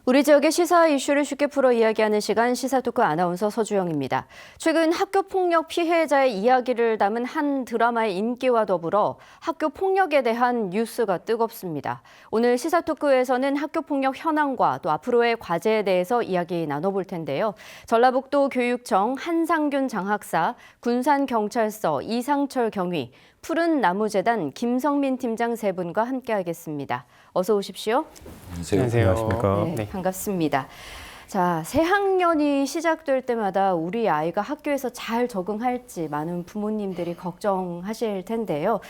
우리 지역의 시사 이슈를 쉽게 풀어 이야기하는 시간 시사토크 아나운서 서주영입니다. 최근 학교 폭력 피해자의 이야기를 담은 한 드라마의 인기와 더불어 학교 폭력에 대한 뉴스가 뜨겁습니다. 오늘 시사토크에서는 학교 폭력 현황과 또 앞으로의 과제에 대해서 이야기 나눠볼 텐데요. 전라북도 교육청 한상균 장학사, 군산경찰서 이상철 경위, 푸른나무재단 김성민 팀장 세 분과 함께하겠습니다. 어서 오십시오. 안녕하세요. 안녕하십니까. 네, 반갑습니다. 자, 새 학년이 시작될 때마다 우리 아이가 학교에서 잘 적응할지 많은 부모님들이 걱정하실 텐데요.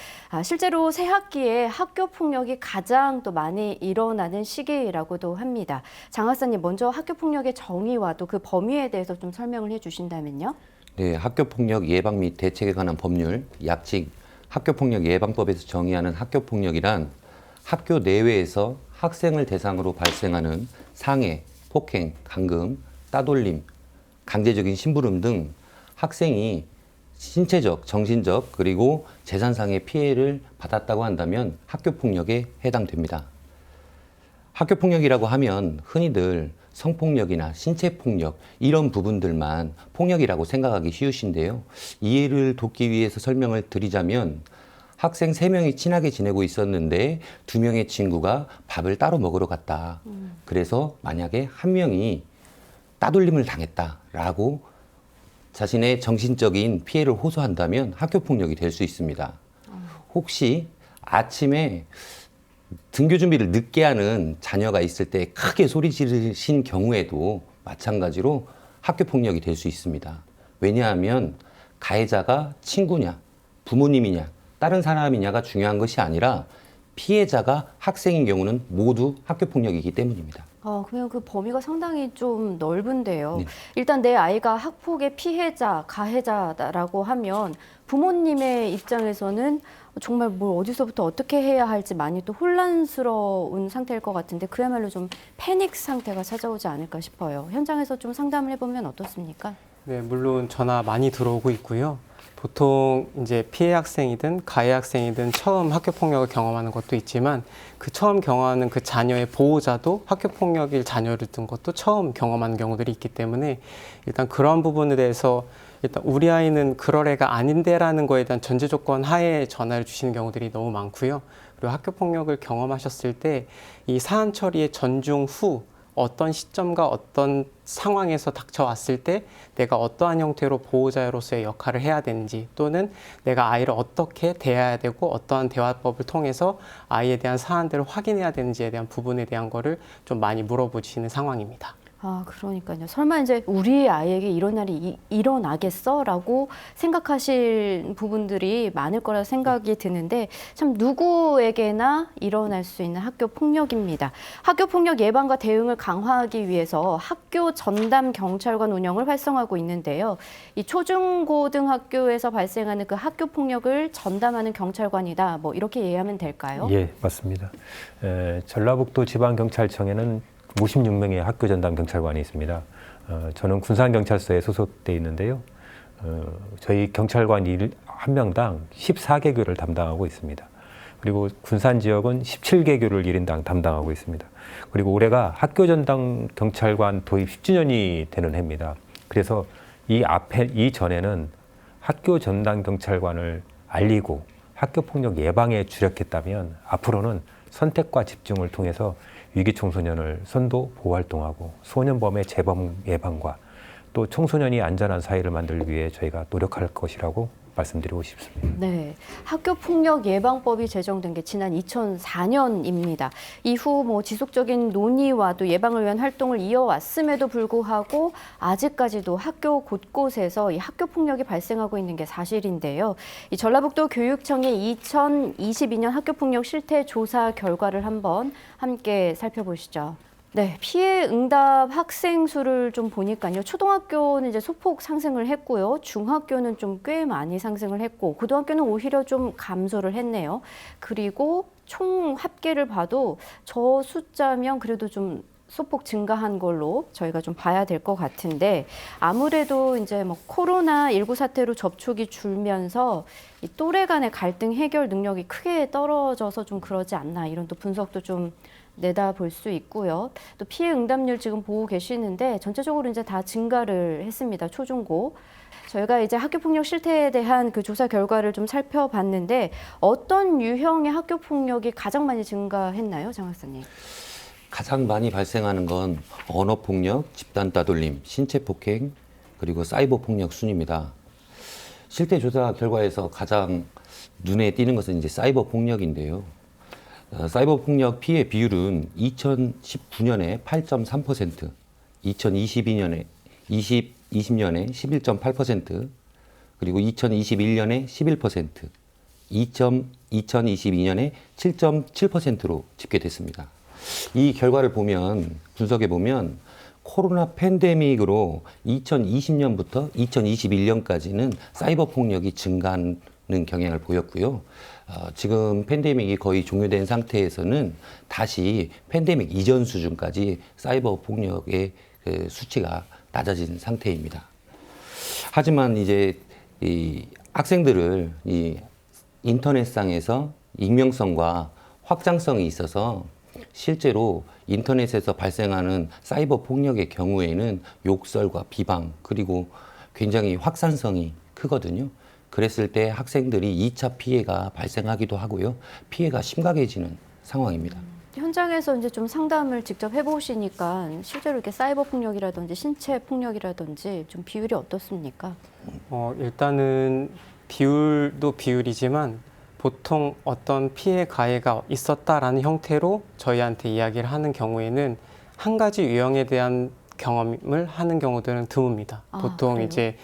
실제로 새 학기에 학교 폭력이 가장 또 많이 일어나는 시기라고도 합니다. 장 학사님, 먼저 학교 폭력의 정의와 또 그 범위에 대해서 좀 설명을 해주신다면요. 네, 학교폭력 예방 및 대책에 관한 법률, 약칭 학교폭력 예방법에서 정의하는 학교폭력이란 학교 내외에서 학생을 대상으로 발생하는 상해, 폭행, 감금, 따돌림, 강제적인 심부름 등 학생이 신체적, 정신적, 그리고 재산상의 피해를 받았다고 한다면 학교폭력에 해당됩니다. 학교폭력이라고 하면 흔히들 성폭력이나 신체폭력 이런 부분들만 폭력이라고 생각하기 쉬우신데요. 이해를 돕기 위해서 설명을 드리자면 학생 3명이 친하게 지내고 있었는데 2명의 친구가 밥을 따로 먹으러 갔다. 그래서 만약에 한 명이 따돌림을 당했다라고 자신의 정신적인 피해를 호소한다면 학교폭력이 될 수 있습니다. 혹시 아침에 등교 준비를 늦게 하는 자녀가 있을 때 크게 소리 지르신 경우에도 마찬가지로 학교폭력이 될 수 있습니다. 왜냐하면 가해자가 친구냐, 부모님이냐, 다른 사람이냐가 중요한 것이 아니라 피해자가 학생인 경우는 모두 학교폭력이기 때문입니다. 그러면 그 범위가 상당히 좀 넓은데요. 네. 일단 내 아이가 학폭의 피해자, 가해자라고 하면 부모님의 입장에서는 정말 뭘 어디서부터 어떻게 해야 할지 많이 또 혼란스러운 상태일 것 같은데 그야말로 좀 패닉 상태가 찾아오지 않을까 싶어요. 현장에서 좀 상담을 해보면 어떻습니까? 네, 물론 전화 많이 들어오고 있고요. 보통 이제 피해 학생이든 가해 학생이든 처음 학교 폭력을 경험하는 것도 있지만 그 처음 경험하는 그 자녀의 보호자도 학교 폭력일 자녀를 둔 것도 처음 경험하는 경우들이 있기 때문에 일단 그런 부분에 대해서 일단 우리 아이는 그럴 애가 아닌데라는 거에 대한 전제 조건 하에 전화를 주시는 경우들이 너무 많고요. 그리고 학교 폭력을 경험하셨을 때 이 사안 처리의 전중 후 어떤 시점과 어떤 상황에서 닥쳐왔을 때 내가 어떠한 형태로 보호자로서의 역할을 해야 되는지 또는 내가 아이를 어떻게 대해야 되고 어떠한 대화법을 통해서 아이에 대한 사안들을 확인해야 되는지에 대한 부분에 대한 거를 좀 많이 물어보시는 상황입니다. 그러니까요. 설마 이제 우리 아이에게 이런 날이 일어나겠어? 라고 생각하실 부분들이 많을 거라 생각이 드는데 참 누구에게나 일어날 수 있는 학교 폭력입니다. 학교 폭력 예방과 대응을 강화하기 위해서 학교 전담 경찰관 운영을 활성화하고 있는데요. 이 초중고등학교에서 발생하는 그 학교 폭력을 전담하는 경찰관이다. 뭐 이렇게 이해하면 될까요? 예, 맞습니다. 전라북도 지방경찰청에는 56명의 학교 전담 경찰관이 있습니다. 저는 군산경찰서에 소속돼 있는데요. 저희 경찰관 한 명당 14개교를 담당하고 있습니다. 그리고 군산 지역은 17개교를 1인당 담당하고 있습니다. 그리고 올해가 학교 전담 경찰관 도입 10주년이 되는 해입니다. 그래서 이 전에는 학교 전담 경찰관을 알리고 학교 폭력 예방에 주력했다면 앞으로는 선택과 집중을 통해서 위기 청소년을 선도 보호 활동하고 소년범의 재범 예방과 또 청소년이 안전한 사회를 만들기 위해 저희가 노력할 것이라고 말씀드리고 싶습니다. 네, 학교폭력 예방법이 제정된 게 지난 2004년입니다. 이후 지속적인 논의와 또 예방을 위한 활동을 이어왔음에도 불구하고 아직까지도 학교 곳곳에서 이 학교폭력이 발생하고 있는 게 사실인데요. 이 전라북도 교육청의 2022년 학교폭력 실태 조사 결과를 한번 함께 살펴보시죠. 네, 피해 응답 학생 수를 좀 보니까요. 초등학교는 이제 소폭 상승을 했고요. 중학교는 좀 꽤 많이 상승을 했고, 고등학교는 오히려 좀 감소를 했네요. 그리고 총 합계를 봐도 저 숫자면 그래도 좀 소폭 증가한 걸로 저희가 좀 봐야 될 것 같은데 아무래도 이제 뭐 코로나19 사태로 접촉이 줄면서 이 또래 간의 갈등 해결 능력이 크게 떨어져서 좀 그러지 않나 이런 또 분석도 좀 내다볼 수 있고요. 또 피해 응답률 지금 보고 계시는데 전체적으로 이제 다 증가를 했습니다. 초중고. 저희가 이제 학교폭력 실태에 대한 그 조사 결과를 좀 살펴봤는데 어떤 유형의 학교폭력이 가장 많이 증가했나요, 장 학사님? 가장 많이 발생하는 건 언어폭력, 집단 따돌림, 신체폭행, 그리고 사이버폭력 순입니다. 실태조사 결과에서 가장 눈에 띄는 것은 이제 사이버폭력인데요. 사이버폭력 피해 비율은 2019년에 8.3%, 2020년에 11.8%, 그리고 2021년에 11%, 2022년에 7.7%로 집계됐습니다. 이 결과를 보면, 분석해 보면 코로나 팬데믹으로 2020년부터 2021년까지는 사이버 폭력이 증가하는 경향을 보였고요. 지금 팬데믹이 거의 종료된 상태에서는 다시 팬데믹 이전 수준까지 사이버 폭력의 그 수치가 낮아진 상태입니다. 하지만 이제 이 학생들을 이 인터넷상에서 익명성과 확장성이 있어서 실제로 인터넷에서 발생하는 사이버 폭력의 경우에는 욕설과 비방 그리고 굉장히 확산성이 크거든요. 그랬을 때 학생들이 2차 피해가 발생하기도 하고요. 피해가 심각해지는 상황입니다. 현장에서 이제 좀 상담을 직접 해보시니까 실제로 이렇게 사이버 폭력이라든지 신체 폭력이라든지 좀 비율이 어떻습니까? 일단은 비율도 비율이지만 보통 어떤 피해 가해가 있었다라는 형태로 저희한테 이야기를 하는 경우에는 한 가지 유형에 대한 경험을 하는 경우들은 드뭅니다. 보통 그래요? 이제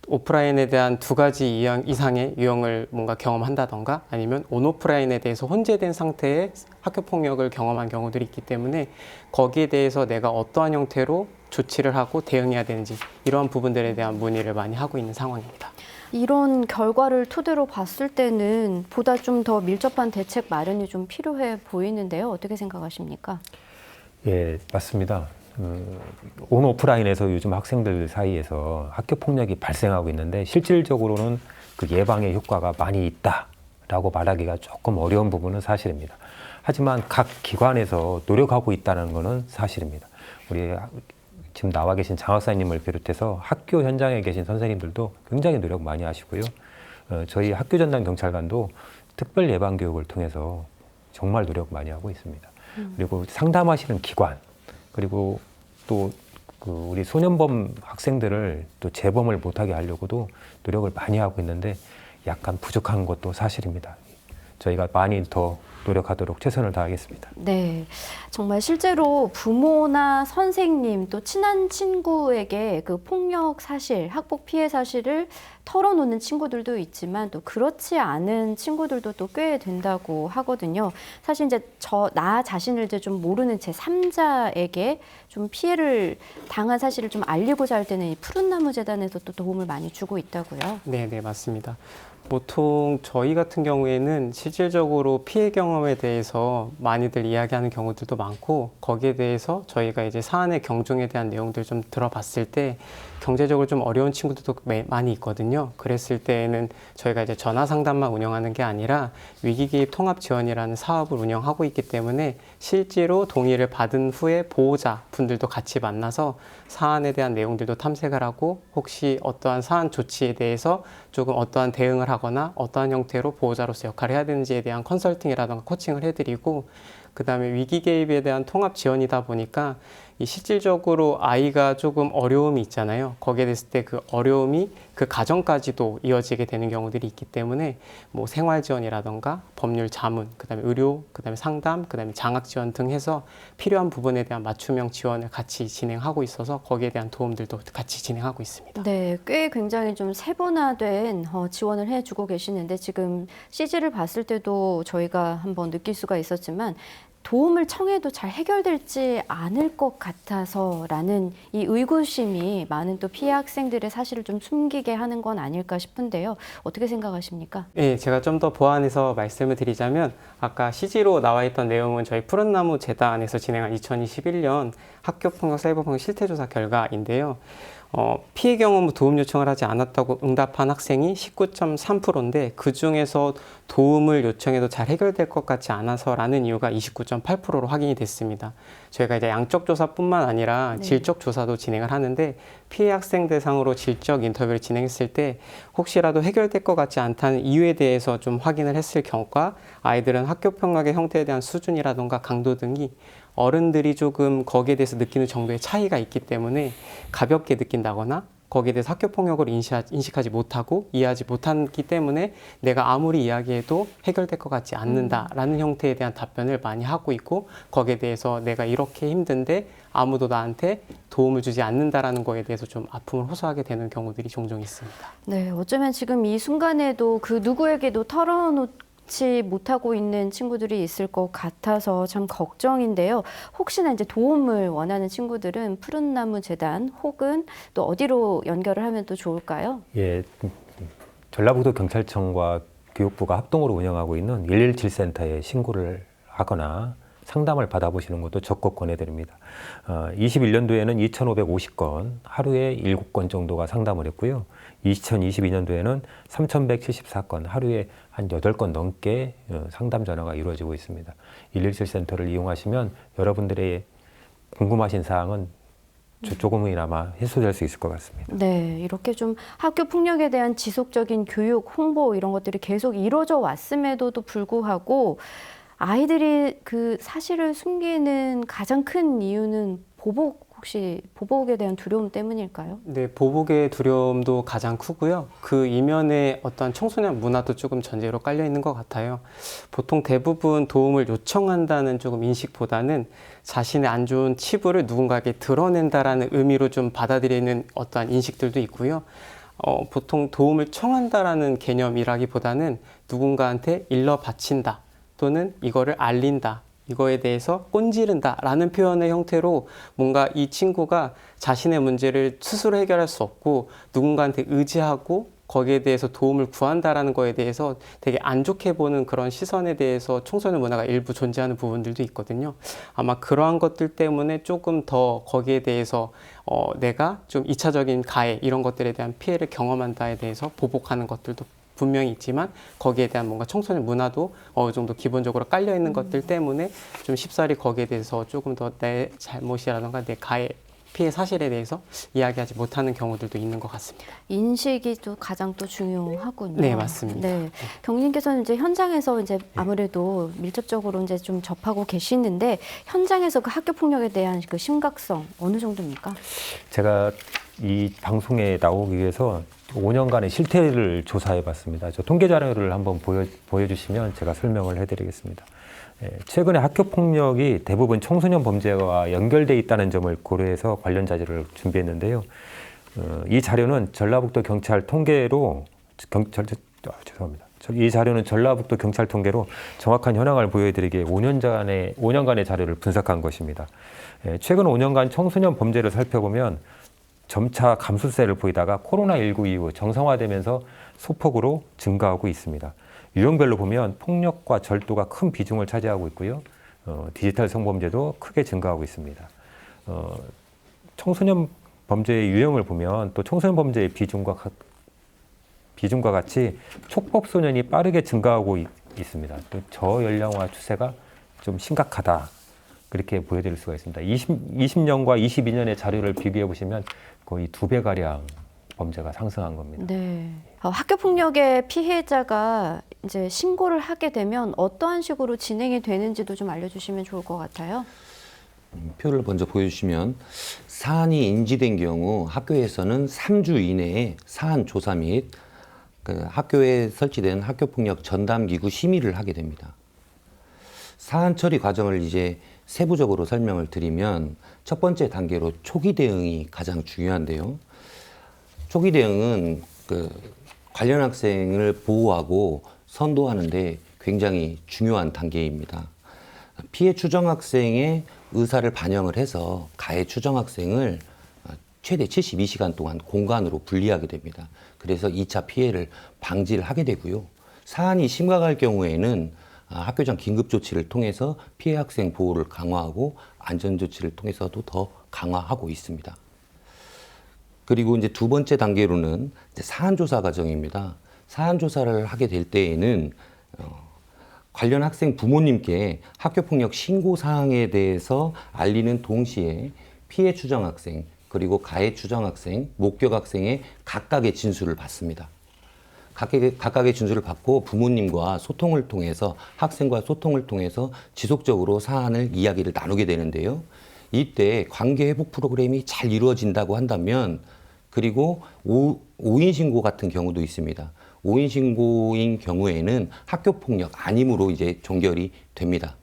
오프라인에 대한 두 가지 이상의 유형을 뭔가 경험한다던가 아니면 온오프라인에 대해서 혼재된 상태의 학교폭력을 경험한 경우들이 있기 때문에 거기에 대해서 내가 어떠한 형태로 조치를 하고 대응해야 되는지 이러한 부분들에 대한 문의를 많이 하고 있는 상황입니다. 이런 결과를 토대로 봤을 때는 보다 좀 더 밀접한 대책 마련이 좀 필요해 보이는데요. 어떻게 생각하십니까? 예, 맞습니다. 온 오프라인에서 요즘 학생들 사이에서 학교 폭력이 발생하고 있는데 실질적으로는 그 예방의 효과가 많이 있다라고 말하기가 조금 어려운 부분은 사실입니다. 하지만 각 기관에서 노력하고 있다는 것은 사실입니다. 우리 지금 나와 계신 장 학사님을 비롯해서 학교 현장에 계신 선생님들도 굉장히 노력 많이 하시고요. 저희 학교 전담 경찰관도 특별 예방 교육을 통해서 정말 노력 많이 하고 있습니다. 그리고 상담하시는 기관 그리고 또 그 우리 소년범 학생들을 또 재범을 못하게 하려고도 노력을 많이 하고 있는데 약간 부족한 것도 사실입니다. 저희가 많이 더 노력하도록 최선을 다하겠습니다. 네, 정말 실제로 부모나 선생님 또 친한 친구에게 그 폭력 사실, 학폭 피해 사실을 털어놓는 친구들도 있지만 또 그렇지 않은 친구들도 또 꽤 된다고 하거든요. 사실 이제 나 자신을 이제 좀 모르는 제 3자에게 좀 피해를 당한 사실을 좀 알리고자 할 때는 이 푸른나무 재단에서 또 도움을 많이 주고 있다고요. 네, 맞습니다. 보통 저희 같은 경우에는 실질적으로 피해 경험에 대해서 많이들 이야기하는 경우들도 많고 거기에 대해서 저희가 이제 사안의 경중에 대한 내용들 좀 들어봤을 때 경제적으로 좀 어려운 친구들도 많이 있거든요. 그랬을 때에는 저희가 이제 전화 상담만 운영하는 게 아니라 위기 개입 통합 지원이라는 사업을 운영하고 있기 때문에 실제로 동의를 받은 후에 보호자 분들도 같이 만나서 사안에 대한 내용들도 탐색을 하고 혹시 어떠한 사안 조치에 대해서 조금 어떠한 대응을 하거나 어떠한 형태로 보호자로서 역할을 해야 되는지에 대한 컨설팅이라든가 코칭을 해드리고 그다음에 위기 개입에 대한 통합 지원이다 보니까 이 실질적으로 아이가 조금 어려움이 있잖아요. 거기에 됐을 때 그 어려움이 그 가정까지도 이어지게 되는 경우들이 있기 때문에 뭐 생활 지원이라든가 법률 자문, 그다음에 의료, 그다음에 상담, 그다음에 장학 지원 등 해서 필요한 부분에 대한 맞춤형 지원을 같이 진행하고 있어서 거기에 대한 도움들도 같이 진행하고 있습니다. 네, 꽤 굉장히 좀 세분화된 지원을 해주고 계시는데 지금 CG를 봤을 때도 저희가 한번 느낄 수가 있었지만 도움을 청해도 잘 해결될지 않을 것 같아서라는 이 의구심이 많은 또 피해 학생들의 사실을 좀 숨기게 하는 건 아닐까 싶은데요. 어떻게 생각하십니까? 네, 제가 좀 더 보완해서 말씀을 드리자면 아까 CG로 나와 있던 내용은 저희 푸른나무 재단에서 진행한 2021년 학교폭력 사이버폭력 실태조사 결과인데요. 피해 경험 도움 요청을 하지 않았다고 응답한 학생이 19.3%인데 그중에서 도움을 요청해도 잘 해결될 것 같지 않아서라는 이유가 29.8%로 확인이 됐습니다. 저희가 이제 양적 조사뿐만 아니라 네. 질적 조사도 진행을 하는데 피해 학생 대상으로 질적 인터뷰를 진행했을 때 혹시라도 해결될 것 같지 않다는 이유에 대해서 좀 확인을 했을 경우가 아이들은 학교폭력의 형태에 대한 수준이라던가 강도 등이 어른들이 조금 거기에 대해서 느끼는 정도의 차이가 있기 때문에 가볍게 느낀다거나 거기에 대해서 학교폭력을 인식하지 못하고 이해하지 못하기 때문에 내가 아무리 이야기해도 해결될 것 같지 않는다라는 형태에 대한 답변을 많이 하고 있고 거기에 대해서 내가 이렇게 힘든데 아무도 나한테 도움을 주지 않는다라는 거에 대해서 좀 아픔을 호소하게 되는 경우들이 종종 있습니다. 네, 어쩌면 지금 이 순간에도 그 누구에게도 털어놓지 못하고 있는 친구들이 있을 것 같아서 참 걱정인데요. 혹시나 이제 도움을 원하는 친구들은 푸른나무 재단 혹은 또 어디로 연결을 하면 또 좋을까요? 예, 전라북도 경찰청과 교육부가 합동으로 운영하고 있는 117 센터에 신고를 하거나 상담을 받아보시는 것도 적극 권해드립니다. 21년도에는 2,550건, 하루에 7건 정도가 상담을 했고요. 2022년도에는 3,174건, 하루에 한 8건 넘게 상담 전화가 이루어지고 있습니다. 117 센터를 이용하시면 여러분들의 궁금하신 사항은 조금이나마 해소될 수 있을 것 같습니다. 네, 이렇게 좀 학교 폭력에 대한 지속적인 교육, 홍보 이런 것들이 계속 이루어져 왔음에도 불구하고 아이들이 그 사실을 숨기는 가장 큰 이유는 혹시 보복에 대한 두려움 때문일까요? 네, 보복의 두려움도 가장 크고요. 그 이면에 어떤 청소년 문화도 조금 전제로 깔려 있는 것 같아요. 보통 대부분 도움을 요청한다는 조금 인식보다는 자신의 안 좋은 치부를 누군가에게 드러낸다라는 의미로 좀 받아들이는 어떠한 인식들도 있고요. 보통 도움을 청한다라는 개념이라기보다는 누군가한테 일러 바친다 또는 이거를 알린다. 이거에 대해서 꼰지른다 라는 표현의 형태로 뭔가 이 친구가 자신의 문제를 스스로 해결할 수 없고 누군가한테 의지하고 거기에 대해서 도움을 구한다라는 거에 대해서 되게 안 좋게 보는 그런 시선에 대해서 청소년 문화가 일부 존재하는 부분들도 있거든요. 아마 그러한 것들 때문에 조금 더 거기에 대해서 내가 좀 2차적인 가해 이런 것들에 대한 피해를 경험한다에 대해서 보복하는 것들도 분명히 있지만 거기에 대한 뭔가 청소년 문화도 어느 정도 기본적으로 깔려 있는 것들 때문에 좀 쉽사리 거기에 대해서 조금 더 내 잘못이라던가 내 가해 피해 사실에 대해서 이야기하지 못하는 경우들도 있는 것 같습니다. 인식이 또 가장 또 중요하군요. 네, 맞습니다. 네, 경리님께서는 이제 현장에서 이제 아무래도 밀접적으로 이제 좀 접하고 계시는데 현장에서 그 학교 폭력에 대한 그 심각성 어느 정도입니까? 제가 이 방송에 나오기 위해서 5년간의 실태를 조사해 봤습니다. 저 통계 자료를 한번 보여주시면 제가 설명을 해드리겠습니다. 최근에 학교폭력이 대부분 청소년 범죄와 연결돼 있다는 점을 고려해서 관련 자료를 준비했는데요. 이 자료는 전라북도 경찰 통계로 죄송합니다. 이 자료는 전라북도 경찰 통계로 정확한 현황을 보여드리기에 5년간의 자료를 분석한 것입니다. 최근 5년간 청소년 범죄를 살펴보면 점차 감소세를 보이다가 코로나19 이후 정상화되면서 소폭으로 증가하고 있습니다. 유형별로 보면 폭력과 절도가 큰 비중을 차지하고 있고요. 디지털 성범죄도 크게 증가하고 있습니다. 청소년 범죄의 유형을 보면 또 청소년 범죄의 비중과 같이 촉법 소년이 빠르게 증가하고 있습니다. 또 저연령화 추세가 좀 심각하다. 그렇게 보여드릴 수가 있습니다. 20년과 22년의 자료를 비교해 보시면 거의 2배가량 범죄가 상승한 겁니다. 네. 학교 폭력의 피해자가 이제 신고를 하게 되면 어떠한 식으로 진행이 되는지도 좀 알려주시면 좋을 것 같아요. 표를 먼저 보여주시면 사안이 인지된 경우 학교에서는 3주 이내에 사안 조사 및 학교에 설치된 학교폭력 전담기구 심의를 하게 됩니다. 사안 처리 과정을 이제 세부적으로 설명을 드리면 첫 번째 단계로 초기 대응이 가장 중요한데요. 초기 대응은 관련 학생을 보호하고 선도하는 데 굉장히 중요한 단계입니다. 피해 추정 학생의 의사를 반영을 해서 가해 추정 학생을 최대 72시간 동안 공간으로 분리하게 됩니다. 그래서 2차 피해를 방지를 하게 되고요. 사안이 심각할 경우에는 학교장 긴급조치를 통해서 피해 학생 보호를 강화하고 안전조치를 통해서도 더 강화하고 있습니다. 그리고 이제 두 번째 단계로는 이제 사안조사 과정입니다. 사안조사를 하게 될 때에는 관련 학생 부모님께 학교폭력 신고 사항에 대해서 알리는 동시에 피해 추정 학생, 그리고 가해 추정 학생, 목격 학생의 각각의 진술을 받습니다. 각각의 진술을 받고 부모님과 소통을 통해서, 학생과 소통을 통해서 지속적으로 사안을 이야기를 나누게 되는데요. 이때 관계 회복 프로그램이 잘 이루어진다고 한다면, 그리고 오인 신고 같은 경우도 있습니다. 오인 신고인 경우에는 학교폭력 아님으로 이제 종결이 됩니다.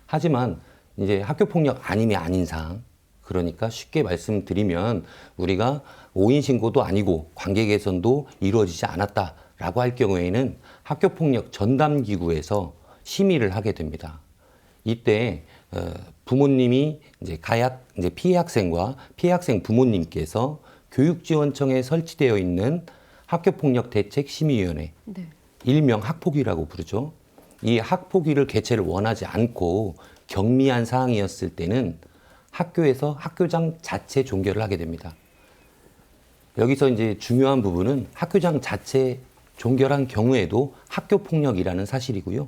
하지만 이제 학교폭력 아님이 아닌 사항, 그러니까 쉽게 말씀드리면 우리가 오인 신고도 아니고 관계 개선도 이루어지지 않았다라고 할 경우에는 학교폭력 전담기구에서 심의를 하게 됩니다. 이때 부모님이 이제 피해 학생과 피해 학생 부모님께서 교육지원청에 설치되어 있는 학교폭력대책심의위원회, 네. 일명 학폭위라고 부르죠. 이 학폭위를 개최를 원하지 않고 경미한 사항이었을 때는 학교에서 학교장 자체 종결을 하게 됩니다. 여기서 이제 중요한 부분은 학교장 자체 종결한 경우에도 학교폭력이라는 사실이고요.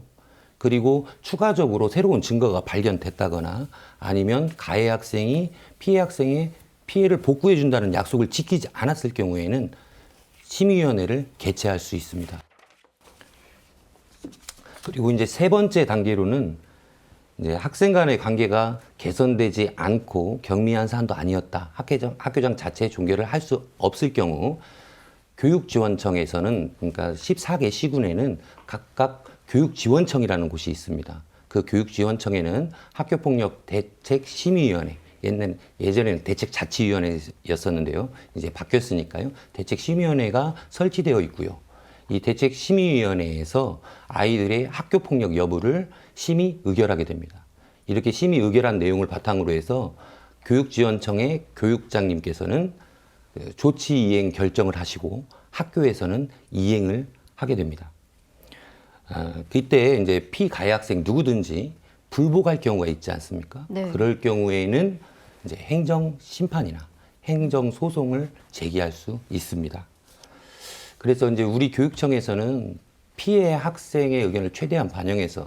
그리고 추가적으로 새로운 증거가 발견됐다거나 아니면 가해 학생이 피해 학생의 피해를 복구해 준다는 약속을 지키지 않았을 경우에는 심의위원회를 개최할 수 있습니다. 그리고 이제 세 번째 단계로는 이제 학생 간의 관계가 개선되지 않고 경미한 사안도 아니었다. 학교장 자체 종결을 할 수 없을 경우 교육지원청에서는, 그러니까 14개 시군에는 각각 교육지원청이라는 곳이 있습니다. 그 교육지원청에는 학교폭력대책심의위원회, 예전에는 대책자치위원회였었는데요. 이제 바뀌었으니까요. 대책심의위원회가 설치되어 있고요. 이 대책심의위원회에서 아이들의 학교폭력 여부를 심의 의결하게 됩니다. 이렇게 심의 의결한 내용을 바탕으로 해서 교육지원청의 교육장님께서는 조치 이행 결정을 하시고 학교에서는 이행을 하게 됩니다. 그때 이제 피가해 학생 누구든지 불복할 경우가 있지 않습니까? 네. 그럴 경우에는 이제 행정 심판이나 행정 소송을 제기할 수 있습니다. 그래서 이제 우리 교육청에서는 피해 학생의 의견을 최대한 반영해서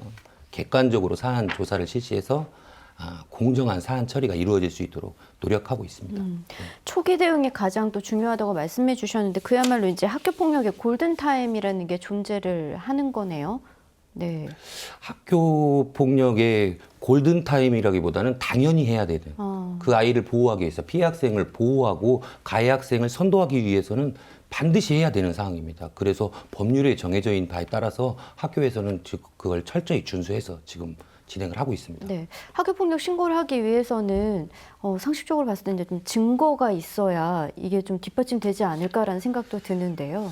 객관적으로 사안 조사를 실시해서 공정한 사안 처리가 이루어질 수 있도록 노력하고 있습니다. 초기 대응이 가장 또 중요하다고 말씀해 주셨는데 그야말로 이제 학교 폭력의 골든 타임이라는 게 존재를 하는 거네요. 네. 학교 폭력의 골든 타임이라기보다는 당연히 해야 되는 그 아이를 보호하기 위해서 피해 학생을 보호하고 가해 학생을 선도하기 위해서는 반드시 해야 되는 상황입니다. 그래서 법률에 정해져 있는 바에 따라서 학교에서는 그걸 철저히 준수해서 지금 진행을 하고 있습니다. 네. 학교 폭력 신고를 하기 위해서는 상식적으로 봤을 때 이제 좀 증거가 있어야 이게 좀 뒷받침되지 않을까라는 생각도 드는데요.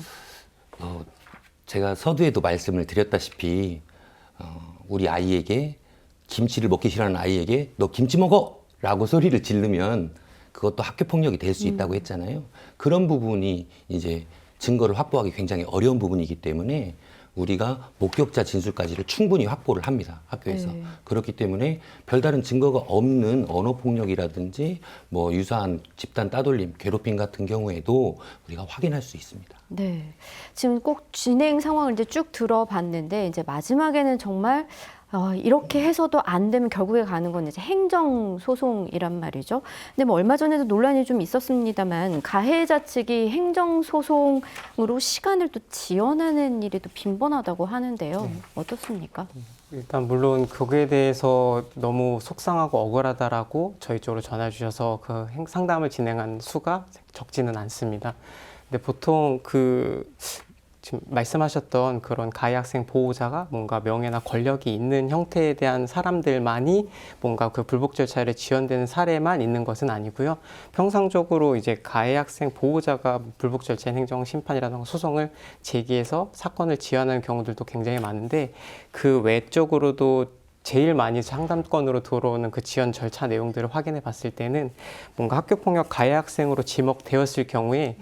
제가 서두에도 말씀을 드렸다시피 우리 아이에게 김치를 먹기 싫어하는 아이에게 너 김치 먹어! 라고 소리를 지르면 그것도 학교 폭력이 될 수 있다고 했잖아요. 그런 부분이 이제 증거를 확보하기 굉장히 어려운 부분이기 때문에 우리가 목격자 진술까지를 충분히 확보를 합니다. 학교에서. 네. 그렇기 때문에 별다른 증거가 없는 언어폭력이라든지 뭐 유사한 집단 따돌림, 괴롭힘 같은 경우에도 우리가 확인할 수 있습니다. 네. 지금 꼭 진행 상황을 이제 쭉 들어봤는데 이제 마지막에는 정말 이렇게 해서도 안 되면 결국에 가는 건 이제 행정 소송이란 말이죠. 근데 뭐 얼마 전에도 논란이 좀 있었습니다만 가해자 측이 행정 소송으로 시간을 또 지연하는 일이 또 빈번하다고 하는데요. 어떻습니까? 일단 물론 그거에 대해서 너무 속상하고 억울하다라고 저희 쪽으로 전화 주셔서 그 상담을 진행한 수가 적지는 않습니다. 근데 보통 지금 말씀하셨던 그런 가해 학생 보호자가 뭔가 명예나 권력이 있는 형태에 대한 사람들만이 뭔가 그 불복 절차를 지연되는 사례만 있는 것은 아니고요. 평상적으로 이제 가해 학생 보호자가 불복 절차 행정 심판이라든가 소송을 제기해서 사건을 지연하는 경우들도 굉장히 많은데 그 외적으로도 제일 많이 상담권으로 들어오는 그 지원 절차 내용들을 확인해 봤을 때는 뭔가 학교폭력 가해 학생으로 지목되었을 경우에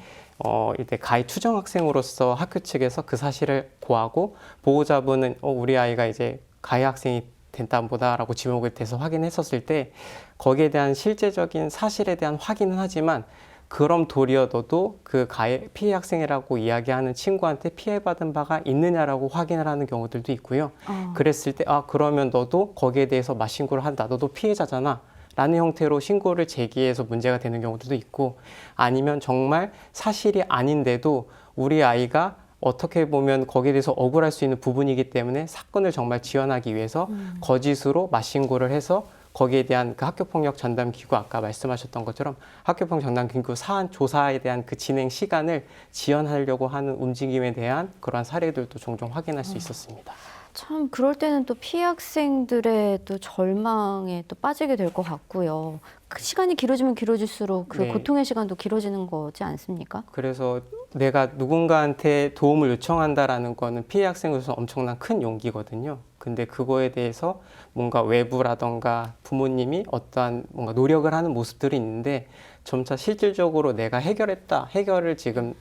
이때 가해 추정 학생으로서 학교 측에서 그 사실을 고하고 보호자분은 우리 아이가 이제 가해 학생이 된다 보다라고 지목이 돼서 확인했었을 때 거기에 대한 실제적인 사실에 대한 확인은 하지만 그럼 도리어 너도 그 가해 피해 학생이라고 이야기하는 친구한테 피해받은 바가 있느냐라고 확인을 하는 경우들도 있고요. 그랬을 때 그러면 너도 거기에 대해서 신고를 한다. 너도 피해자잖아. 라는 형태로 신고를 제기해서 문제가 되는 경우들도 있고 아니면 정말 사실이 아닌데도 우리 아이가 어떻게 보면 거기에 대해서 억울할 수 있는 부분이기 때문에 사건을 정말 지원하기 위해서 거짓으로 신고를 해서 거기에 대한 그 학교폭력 전담기구 아까 말씀하셨던 것처럼 학교폭력 전담기구 사안 조사에 대한 그 진행 시간을 지연하려고 하는 움직임에 대한 그러한 사례들도 종종 확인할 수 있었습니다. 참 그럴 때는 또 피해 학생들의 또 절망에 또 빠지게 될 것 같고요. 그 시간이 길어지면 길어질수록 그 네. 고통의 시간도 길어지는 거지 않습니까? 그래서 내가 누군가한테 도움을 요청한다라는 거는 피해 학생으로서 엄청난 큰 용기거든요. 근데 그거에 대해서 뭔가 외부라던가 부모님이 어떠한 뭔가 노력을 하는 모습들이 있는데 점차 실질적으로 내가 해결을 지금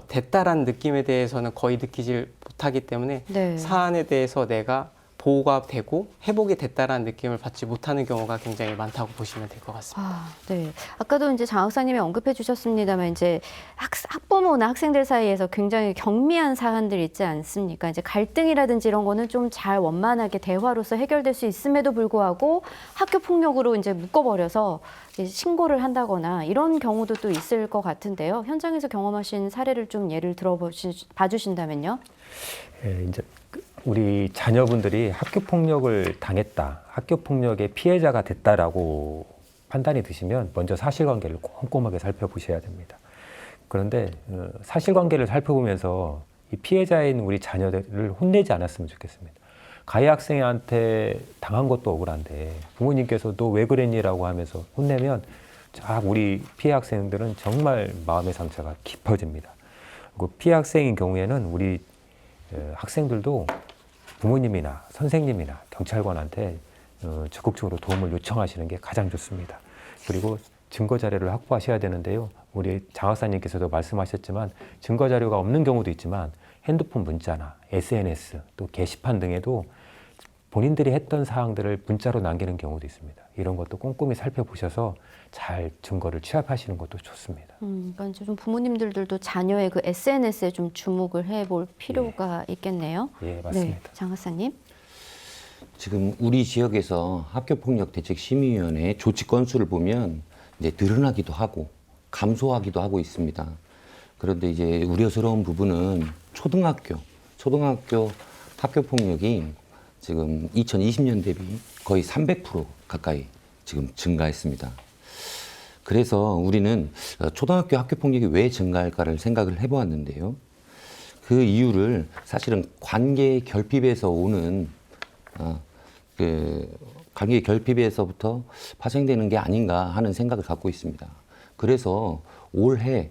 됐다라는 느낌에 대해서는 거의 느끼질 못하기 때문에 네. 사안에 대해서 내가 보호가 되고 회복이 됐다라는 느낌을 받지 못하는 경우가 굉장히 많다고 보시면 될 것 같습니다. 네. 아까도 이제 장 학사님이 언급해 주셨습니다만 이제 학부모나 학생들 사이에서 굉장히 경미한 사안들 있지 않습니까? 이제 갈등이라든지 이런 거는 좀 잘 원만하게 대화로서 해결될 수 있음에도 불구하고 학교 폭력으로 이제 묶어버려서 이제 신고를 한다거나 이런 경우도 또 있을 것 같은데요. 현장에서 경험하신 사례를 좀 예를 봐주신다면요. 예, 이제 우리 자녀분들이 학교 폭력을 당했다, 학교 폭력의 피해자가 됐다라고 판단이 드시면 먼저 사실관계를 꼼꼼하게 살펴보셔야 됩니다. 그런데 사실관계를 살펴보면서 이 피해자인 우리 자녀들을 혼내지 않았으면 좋겠습니다. 가해 학생한테 당한 것도 억울한데 부모님께서 너 왜 그랬니라고 하면서 혼내면 우리 피해 학생들은 정말 마음의 상처가 깊어집니다. 그리고 피해 학생인 경우에는 우리 학생들도 부모님이나 선생님이나 경찰관한테 적극적으로 도움을 요청하시는 게 가장 좋습니다. 그리고 증거 자료를 확보하셔야 되는데요. 우리 장 학사님께서도 말씀하셨지만 증거 자료가 없는 경우도 있지만 핸드폰 문자나 SNS 또 게시판 등에도 본인들이 했던 사항들을 문자로 남기는 경우도 있습니다. 이런 것도 꼼꼼히 살펴보셔서 잘 증거를 취합하시는 것도 좋습니다. 그러니까 이제 좀 부모님들도 자녀의 그 SNS에 좀 주목을 해볼 필요가 있겠네요. 예, 맞습니다. 네, 장 학사님. 지금 우리 지역에서 학교폭력대책심의위원회 조치 건수를 보면 이제 늘어나기도 하고 감소하기도 하고 있습니다. 그런데 이제 우려스러운 부분은 초등학교 학교폭력이 지금 2020년 대비 거의 300% 가까이 지금 증가했습니다. 그래서 우리는 초등학교 학교폭력이 왜 증가할까를 생각을 해보았는데요. 그 이유를 사실은 관계 결핍에서 오는 관계 결핍에서부터 파생되는 게 아닌가 하는 생각을 갖고 있습니다. 그래서 올해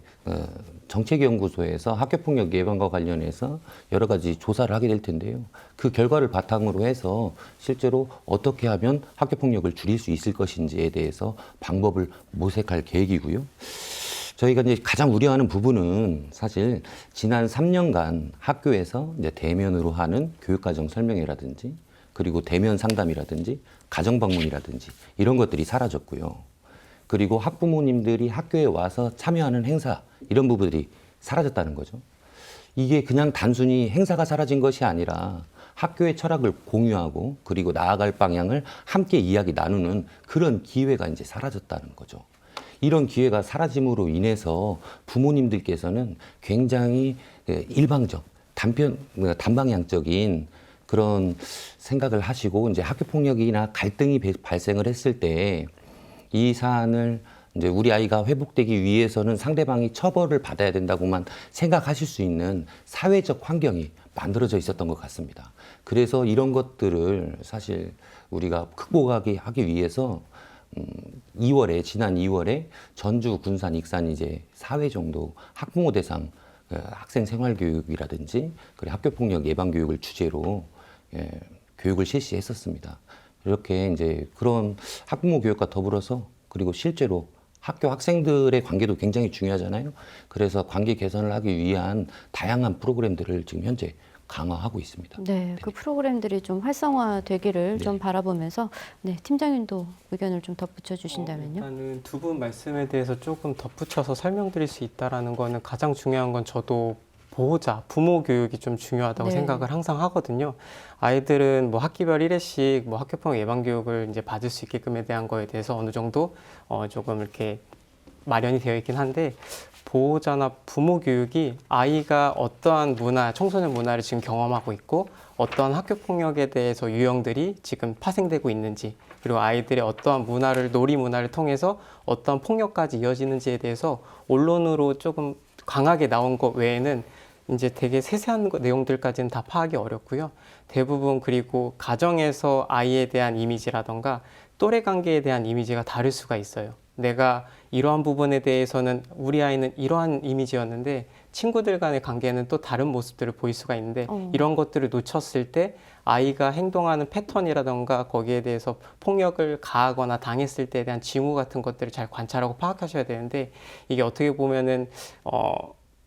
정책연구소에서 학교폭력 예방과 관련해서 여러 가지 조사를 하게 될 텐데요. 그 결과를 바탕으로 해서 실제로 어떻게 하면 학교폭력을 줄일 수 있을 것인지에 대해서 방법을 모색할 계획이고요. 저희가 이제 가장 우려하는 부분은 사실 지난 3년간 학교에서 이제 대면으로 하는 교육과정 설명회라든지 그리고 대면 상담이라든지 가정방문이라든지 이런 것들이 사라졌고요. 그리고 학부모님들이 학교에 와서 참여하는 행사 이런 부분들이 사라졌다는 거죠. 이게 그냥 단순히 행사가 사라진 것이 아니라 학교의 철학을 공유하고 그리고 나아갈 방향을 함께 이야기 나누는 그런 기회가 이제 사라졌다는 거죠. 이런 기회가 사라짐으로 인해서 부모님들께서는 굉장히 일방적, 단방향적인 그런 생각을 하시고 이제 학교폭력이나 갈등이 발생을 했을 때 이 사안을 이제 우리 아이가 회복되기 위해서는 상대방이 처벌을 받아야 된다고만 생각하실 수 있는 사회적 환경이 만들어져 있었던 것 같습니다. 그래서 이런 것들을 사실 우리가 극복하기 위해서 지난 2월에 전주, 군산, 익산 이제 4회 정도 학부모 대상 학생 생활 교육이라든지 그리고 학교폭력 예방 교육을 주제로 교육을 실시했었습니다. 이렇게 이제 그런 학부모 교육과 더불어서 그리고 실제로 학교 학생들의 관계도 굉장히 중요하잖아요. 그래서 관계 개선을 하기 위한 다양한 프로그램들을 지금 현재 강화하고 있습니다. 네, 그 프로그램들이 좀 활성화되기를 네. 좀 바라보면서 네, 팀장님도 의견을 좀 덧붙여 주신다면요. 일단은 두 분 말씀에 대해서 조금 덧붙여서 설명드릴 수 있다라는 거는 가장 중요한 건 저도 보호자, 부모 교육이 좀 중요하다고 네. 생각을 항상 하거든요. 아이들은 뭐 학기별 1회씩 뭐 학교폭력 예방 교육을 이제 받을 수 있게끔에 대한 거에 대해서 어느 정도 조금 이렇게 마련이 되어 있긴 한데 보호자나 부모 교육이 아이가 어떠한 문화, 청소년 문화를 지금 경험하고 있고 어떠한 학교 폭력에 대해서 유형들이 지금 파생되고 있는지 그리고 아이들의 어떠한 문화를 놀이 문화를 통해서 어떠한 폭력까지 이어지는지에 대해서 언론으로 조금 강하게 나온 것 외에는 이제 되게 세세한 내용들까지는 다 파악이 어렵고요. 대부분 그리고 가정에서 아이에 대한 이미지라던가 또래 관계에 대한 이미지가 다를 수가 있어요. 내가 이러한 부분에 대해서는 우리 아이는 이러한 이미지였는데 친구들 간의 관계는 또 다른 모습들을 보일 수가 있는데 이런 것들을 놓쳤을 때 아이가 행동하는 패턴이라던가 거기에 대해서 폭력을 가하거나 당했을 때에 대한 징후 같은 것들을 잘 관찰하고 파악하셔야 되는데 이게 어떻게 보면은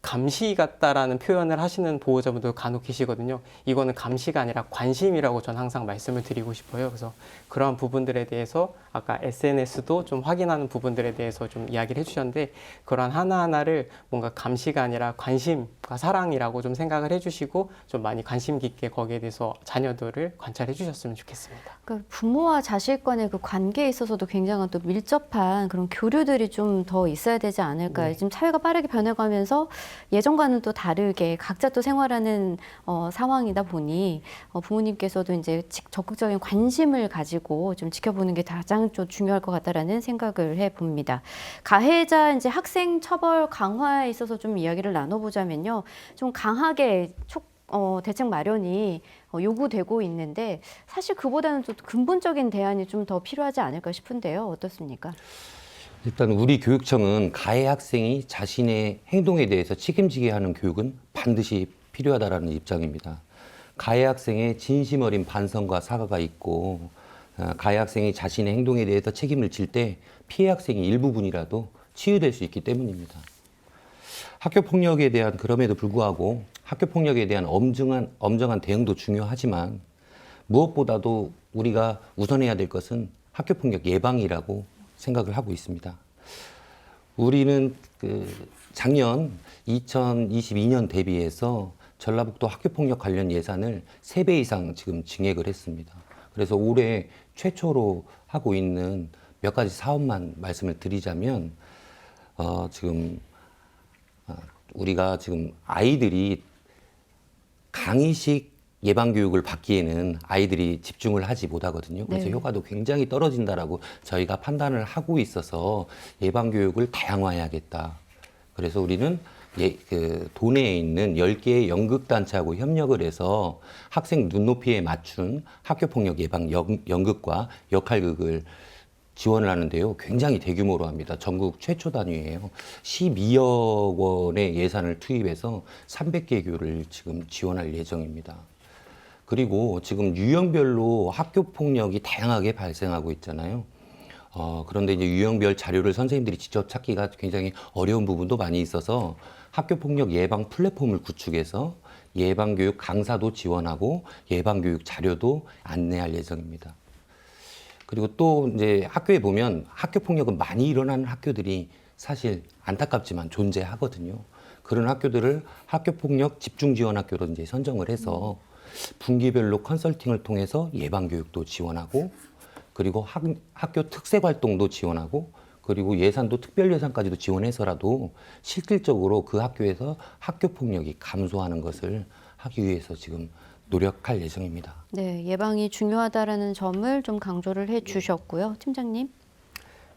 감시 같다라는 표현을 하시는 보호자분들 간혹 계시거든요. 이거는 감시가 아니라 관심이라고 저는 항상 말씀을 드리고 싶어요. 그래서 그러한 부분들에 대해서 아까 SNS도 좀 확인하는 부분들에 대해서 좀 이야기를 해주셨는데 그러한 하나하나를 뭔가 감시가 아니라 관심과 사랑이라고 좀 생각을 해주시고 좀 많이 관심 깊게 거기에 대해서 자녀들을 관찰해 주셨으면 좋겠습니다. 그러니까 부모와 자식 간의 그 관계에 있어서도 굉장한 또 밀접한 그런 교류들이 좀 더 있어야 되지 않을까. 지금 사회가 빠르게 변해가면서 예전과는 또 다르게 각자 또 생활하는 상황이다 보니 부모님께서도 이제 적극적인 관심을 가지고 좀 지켜보는 게 가장 좀 중요할 것 같다라는 생각을 해봅니다. 가해자 이제 학생 처벌 강화에 있어서 좀 이야기를 나눠보자면요, 좀 강하게 대책 마련이 요구되고 있는데 사실 그보다는 또 근본적인 대안이 좀 더 필요하지 않을까 싶은데요. 어떻습니까? 일단 우리 교육청은 가해 학생이 자신의 행동에 대해서 책임지게 하는 교육은 반드시 필요하다라는 입장입니다. 가해 학생의 진심 어린 반성과 사과가 있고 가해 학생이 자신의 행동에 대해서 책임을 질 때 피해 학생이 일부분이라도 치유될 수 있기 때문입니다. 학교 폭력에 대한 그럼에도 불구하고 학교 폭력에 대한 엄정한 대응도 중요하지만 무엇보다도 우리가 우선해야 될 것은 학교 폭력 예방이라고 생각을 하고 있습니다. 우리는 작년 2022년 대비해서 전라북도 학교폭력 관련 예산을 3배 이상 지금 증액을 했습니다. 그래서 올해 최초로 하고 있는 몇 가지 사업만 말씀을 드리자면 지금 우리가 지금 아이들이 강의식 예방교육을 받기에는 아이들이 집중을 하지 못하거든요. 그래서 네. 효과도 굉장히 떨어진다라고 저희가 판단을 하고 있어서 예방교육을 다양화해야겠다. 그래서 우리는 도내에 있는 10개의 연극단체하고 협력을 해서 학생 눈높이에 맞춘 학교폭력 예방 연극과 역할극을 지원을 하는데요. 굉장히 대규모로 합니다. 전국 최초 단위예요. 12억 원의 예산을 투입해서 300개 교를 지금 지원할 예정입니다. 그리고 지금 유형별로 학교 폭력이 다양하게 발생하고 있잖아요. 그런데 이제 유형별 자료를 선생님들이 직접 찾기가 굉장히 어려운 부분도 많이 있어서 학교 폭력 예방 플랫폼을 구축해서 예방 교육 강사도 지원하고 예방 교육 자료도 안내할 예정입니다. 그리고 또 이제 학교에 보면 학교 폭력은 많이 일어나는 학교들이 사실 안타깝지만 존재하거든요. 그런 학교들을 학교 폭력 집중 지원 학교로 이제 선정을 해서 분기별로 컨설팅을 통해서 예방 교육도 지원하고 그리고 학교 특색 활동도 지원하고 그리고 예산도 특별 예산까지도 지원해서라도 실질적으로 그 학교에서 학교 폭력이 감소하는 것을 하기 위해서 지금 노력할 예정입니다. 네, 예방이 중요하다라는 점을 좀 강조를 해주셨고요. 팀장님.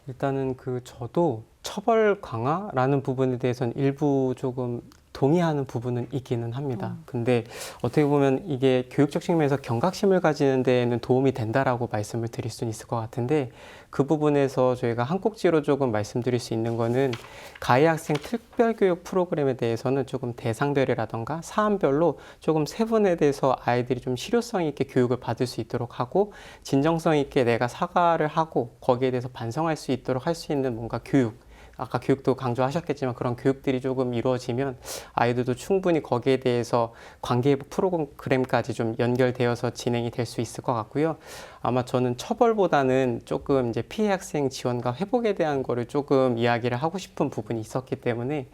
일단은 저도 처벌 강화라는 부분에 대해서는 일부 조금 동의하는 부분은 있기는 합니다. 근데 어떻게 보면 이게 교육적 측면에서 경각심을 가지는 데에는 도움이 된다라고 말씀을 드릴 수는 있을 것 같은데, 그 부분에서 저희가 한 꼭지로 조금 말씀드릴 수 있는 거는, 가해 학생 특별교육 프로그램에 대해서는 조금 대상별이라던가 사안별로 조금 세분화돼서 아이들이 좀 실효성 있게 교육을 받을 수 있도록 하고, 진정성 있게 내가 사과를 하고 거기에 대해서 반성할 수 있도록 할 수 있는 뭔가 교육, 아까 교육도 강조하셨겠지만 그런 교육들이 조금 이루어지면 아이들도 충분히 거기에 대해서 관계회복 프로그램까지 좀 연결되어서 진행이 될 수 있을 것 같고요. 아마 저는 처벌보다는 조금 이제 피해 학생 지원과 회복에 대한 거를 조금 이야기를 하고 싶은 부분이 있었기 때문에,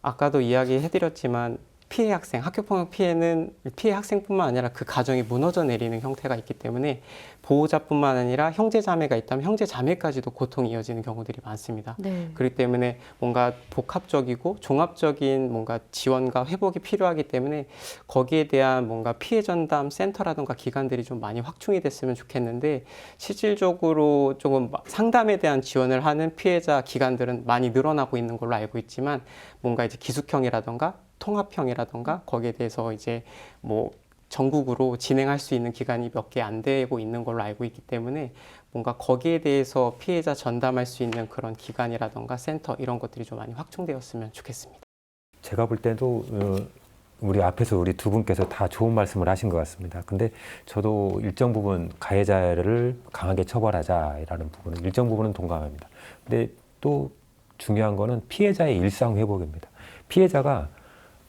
아까도 이야기해드렸지만 피해 학생, 학교폭력 피해는 피해 학생뿐만 아니라 그 가정이 무너져 내리는 형태가 있기 때문에, 보호자뿐만 아니라 형제 자매가 있다면 형제 자매까지도 고통이 이어지는 경우들이 많습니다. 네. 그렇기 때문에 뭔가 복합적이고 종합적인 뭔가 지원과 회복이 필요하기 때문에, 거기에 대한 뭔가 피해 전담 센터라든가 기관들이 좀 많이 확충이 됐으면 좋겠는데, 실질적으로 조금 상담에 대한 지원을 하는 피해자 기관들은 많이 늘어나고 있는 걸로 알고 있지만, 뭔가 이제 기숙형이라든가 통합형이라던가 거기에 대해서 이제 뭐 전국으로 진행할 수 있는 기관이 몇 개 안 되고 있는 걸로 알고 있기 때문에, 뭔가 거기에 대해서 피해자 전담할 수 있는 그런 기관이라던가 센터, 이런 것들이 좀 많이 확충되었으면 좋겠습니다. 제가 볼 때도 우리 앞에서 우리 두 분께서 다 좋은 말씀을 하신 것 같습니다. 근데 저도 일정 부분 가해자를 강하게 처벌하자라는 부분은 일정 부분은 동감합니다. 근데 또 중요한 거는 피해자의 일상 회복입니다. 피해자가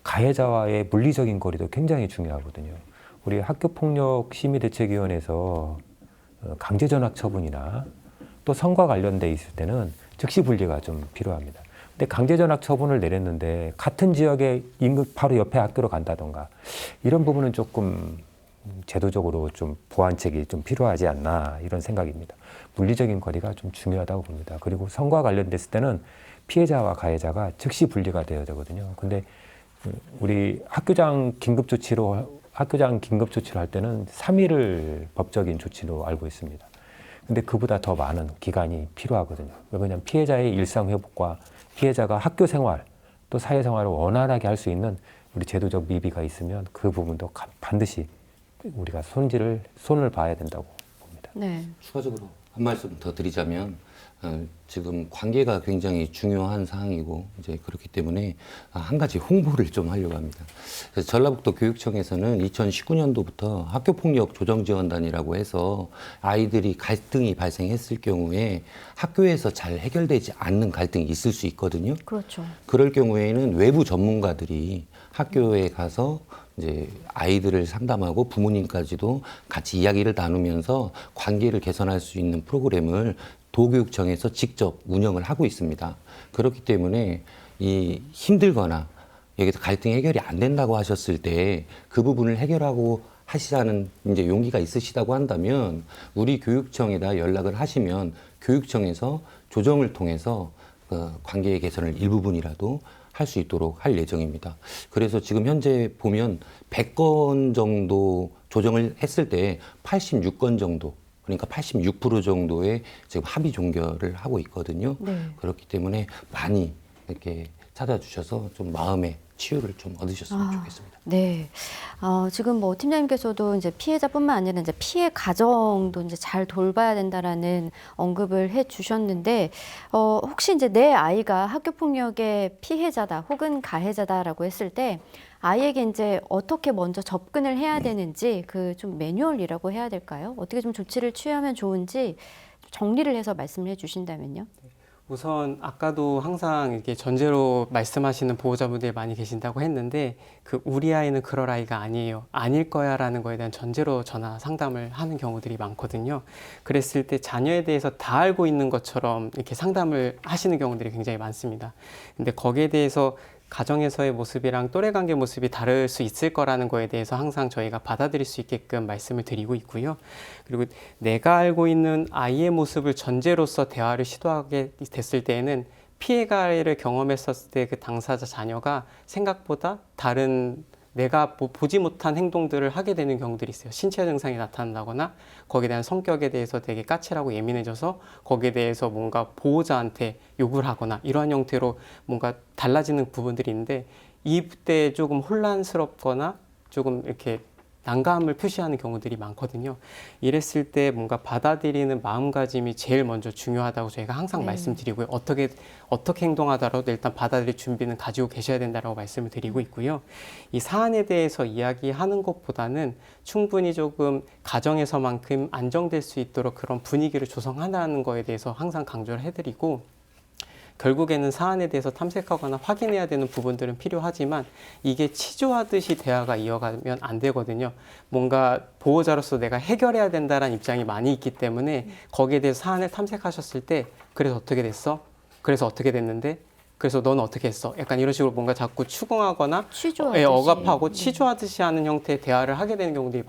가해자와의 물리적인 거리도 굉장히 중요하거든요. 우리 학교폭력심의대책위원회에서 강제전학 처분이나 또 성과 관련돼 있을 때는 즉시 분리가 좀 필요합니다. 근데 강제전학 처분을 내렸는데 같은 지역의 인근 바로 옆에 학교로 간다던가, 이런 부분은 조금 제도적으로 좀 보완책이 좀 필요하지 않나, 이런 생각입니다. 물리적인 거리가 좀 중요하다고 봅니다. 그리고 성과 관련됐을 때는 피해자와 가해자가 즉시 분리가 되어야 되거든요. 근데 우리 학교장 긴급조치를 할 때는 3일을 법적인 조치로 알고 있습니다. 근데 그보다 더 많은 기간이 필요하거든요. 왜냐하면 피해자의 일상 회복과 피해자가 학교 생활 또 사회생활을 원활하게 할 수 있는 우리 제도적 미비가 있으면 그 부분도 반드시 우리가 손을 봐야 된다고 봅니다. 네. 추가적으로 한 말씀 더 드리자면, 지금 관계가 굉장히 중요한 사항이고, 이제 그렇기 때문에 한 가지 홍보를 좀 하려고 합니다. 그래서 전라북도 교육청에서는 2019년도부터 학교폭력 조정지원단이라고 해서 아이들이 갈등이 발생했을 경우에 학교에서 잘 해결되지 않는 갈등이 있을 수 있거든요. 그렇죠. 그럴 경우에는 외부 전문가들이 학교에 가서 이제 아이들을 상담하고 부모님까지도 같이 이야기를 나누면서 관계를 개선할 수 있는 프로그램을 도교육청에서 직접 운영을 하고 있습니다. 그렇기 때문에 이 힘들거나 여기서 갈등 해결이 안 된다고 하셨을 때 그 부분을 해결하고 하시자는 이제 용기가 있으시다고 한다면, 우리 교육청에다 연락을 하시면 교육청에서 조정을 통해서 관계 개선을 일부분이라도 할 수 있도록 할 예정입니다. 그래서 지금 현재 보면 100건 정도 조정을 했을 때 86건 정도, 그러니까 86% 정도의 지금 합의 종결을 하고 있거든요. 네. 그렇기 때문에 많이 이렇게 찾아주셔서 좀 마음의 치유를 좀 얻으셨으면 좋겠습니다. 네. 지금 뭐 팀장님께서도 이제 피해자뿐만 아니라 이제 피해 가정도 이제 잘 돌봐야 된다라는 언급을 해 주셨는데, 혹시 이제 내 아이가 학교 폭력의 피해자다 혹은 가해자다라고 했을 때 아이에게 이제 어떻게 먼저 접근을 해야 되는지, 그 좀 매뉴얼이라고 해야 될까요? 어떻게 좀 조치를 취하면 좋은지 정리를 해서 말씀을 해 주신다면요. 우선 아까도 항상 이렇게 전제로 말씀하시는 보호자분들이 많이 계신다고 했는데, 그 우리 아이는 그럴 아이가 아니에요, 아닐 거야라는 거에 대한 전제로 전화 상담을 하는 경우들이 많거든요. 그랬을 때 자녀에 대해서 다 알고 있는 것처럼 이렇게 상담을 하시는 경우들이 굉장히 많습니다. 근데 거기에 대해서 가정에서의 모습이랑 또래 관계 모습이 다를 수 있을 거라는 거에 대해서 항상 저희가 받아들일 수 있게끔 말씀을 드리고 있고요. 그리고 내가 알고 있는 아이의 모습을 전제로서 대화를 시도하게 됐을 때에는 피해가를 경험했었을 때 그 당사자 자녀가 생각보다 다른 내가 보지 못한 행동들을 하게 되는 경우들이 있어요. 신체 증상이 나타난다거나 거기에 대한 성격에 대해서 되게 까칠하고 예민해져서 거기에 대해서 뭔가 보호자한테 욕을 하거나 이러한 형태로 뭔가 달라지는 부분들이 있는데, 이때 조금 혼란스럽거나 조금 이렇게 난감을 표시하는 경우들이 많거든요. 이랬을 때 뭔가 받아들이는 마음가짐이 제일 먼저 중요하다고 저희가 항상 네. 말씀드리고요. 어떻게 행동하더라도 일단 받아들일 준비는 가지고 계셔야 된다고 말씀을 드리고 있고요. 이 사안에 대해서 이야기하는 것보다는 충분히 조금 가정에서만큼 안정될 수 있도록 그런 분위기를 조성하는 거에 대해서 항상 강조를 해드리고, 결국에는 사안에 대해서 탐색하거나 확인해야 되는 부분들은 필요하지만 이게 치조하듯이 대화가 이어가면 안 되거든요. 뭔가 보호자로서 내가 해결해야 된다는 입장이 많이 있기 때문에 거기에 대해서 사안을 탐색하셨을 때 그래서 어떻게 됐어? 그래서 어떻게 됐는데? 그래서 너는 어떻게 했어? 약간 이런 식으로 뭔가 자꾸 추궁하거나 취조하듯이. 억압하고 치조하듯이 하는 형태의 대화를 하게 되는 경우들이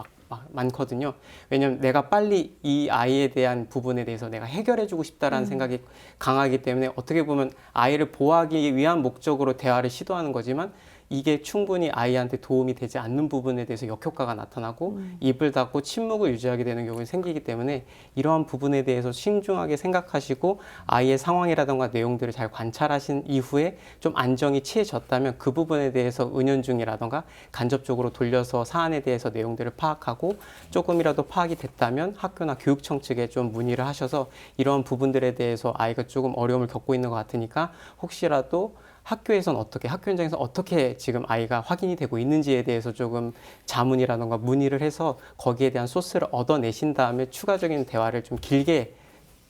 많거든요. 왜냐하면 내가 빨리 이 아이에 대한 부분에 대해서 내가 해결해주고 싶다라는 생각이 강하기 때문에 어떻게 보면 아이를 보호하기 위한 목적으로 대화를 시도하는 거지만 이게 충분히 아이한테 도움이 되지 않는 부분에 대해서 역효과가 나타나고 입을 닫고 침묵을 유지하게 되는 경우가 생기기 때문에 이러한 부분에 대해서 신중하게 생각하시고 아이의 상황이라든가 내용들을 잘 관찰하신 이후에 좀 안정이 취해졌다면 그 부분에 대해서 은연중이라든가 간접적으로 돌려서 사안에 대해서 내용들을 파악하고 조금이라도 파악이 됐다면 학교나 교육청 측에 좀 문의를 하셔서 이러한 부분들에 대해서 아이가 조금 어려움을 겪고 있는 것 같으니까 혹시라도 학교에선 어떻게, 학교 현장에서 어떻게 지금 아이가 확인이 되고 있는지에 대해서 조금 자문이라던가 문의를 해서 거기에 대한 소스를 얻어내신 다음에 추가적인 대화를 좀 길게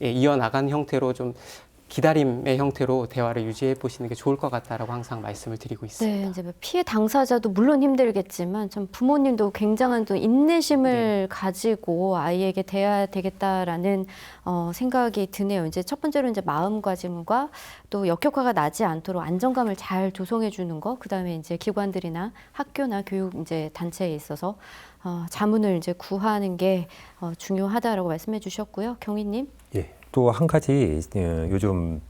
이어나가는 형태로 좀 기다림의 형태로 대화를 유지해 보시는 게 좋을 것 같다라고 항상 말씀을 드리고 있습니다. 네, 이제 뭐 피해 당사자도 물론 힘들겠지만 참 부모님도 굉장한 또 인내심을 가지고 아이에게 대해야 되겠다라는 생각이 드네요. 이제 첫 번째로 이제 마음가짐과 또 역효과가 나지 않도록 안정감을 잘 조성해 주는 거, 그다음에 이제 기관들이나 학교나 교육 이제 단체에 있어서 자문을 이제 구하는 게 중요하다라고 말씀해 주셨고요. 경희님. 예. 또 한 가지 요즘